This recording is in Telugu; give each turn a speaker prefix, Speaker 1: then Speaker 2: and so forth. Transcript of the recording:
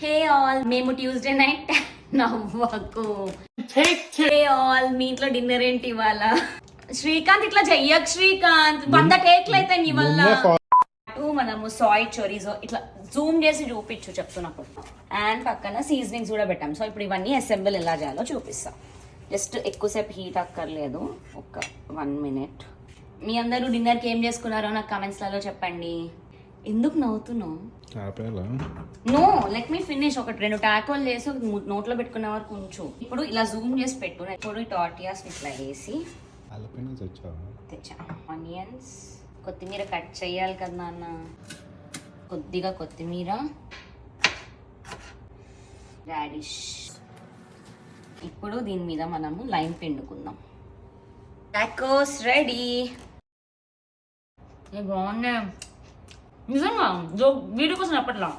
Speaker 1: హే ఆల్, మేము ట్యూస్డే నైట్ నవ్వకు. హే ఆల్, మీ ఇంట్లో డిన్నర్ ఏంటి ఇవాళ? శ్రీకాంత్ ఇట్లా చెయ్యకు శ్రీకాంత్, 100 టేక్లు అయితే నీ వల్ల. మనము సాయ్ చొరీజో ఇట్లా జూమ్ చేసి చూపించు చెప్తున్నప్పుడు. అండ్ పక్కన సీజనింగ్స్ కూడా పెట్టాం. సో ఇప్పుడు ఇవన్నీ అసెంబుల్ ఎలా చేయాలో చూపిస్తాం. జస్ట్ ఎక్కువసేపు హీట్ అక్కర్లేదు, ఒక 1 minute. మీ అందరూ డిన్నర్కి ఏం చేసుకున్నారో నాకు కమెంట్స్లలో చెప్పండి. ఎందుకు నవ్వుతున్నావు? No, let me finish. ఒకటి 2 టాకోలు చేసి నోట్లో పెట్టుకునే వరకు ఉంచు. ఇప్పుడు ఇలా జూమ్ చేసి పెట్టు. ఇప్పుడు ఈ టార్టియాస్ ఇట్లా వేసి తెచ్చా. ఆనియన్స్, కొత్తిమీర కట్ చేయాలి కదా నాన్న. కొద్దిగా కొత్తిమీర, రాడిష్. ఇప్పుడు దీని మీద మనము లైమ్ పిండుకుందాం. Tacos ready. బాగున్నాయి నిజంగా, వీడియో కోసం చెప్పట్లా.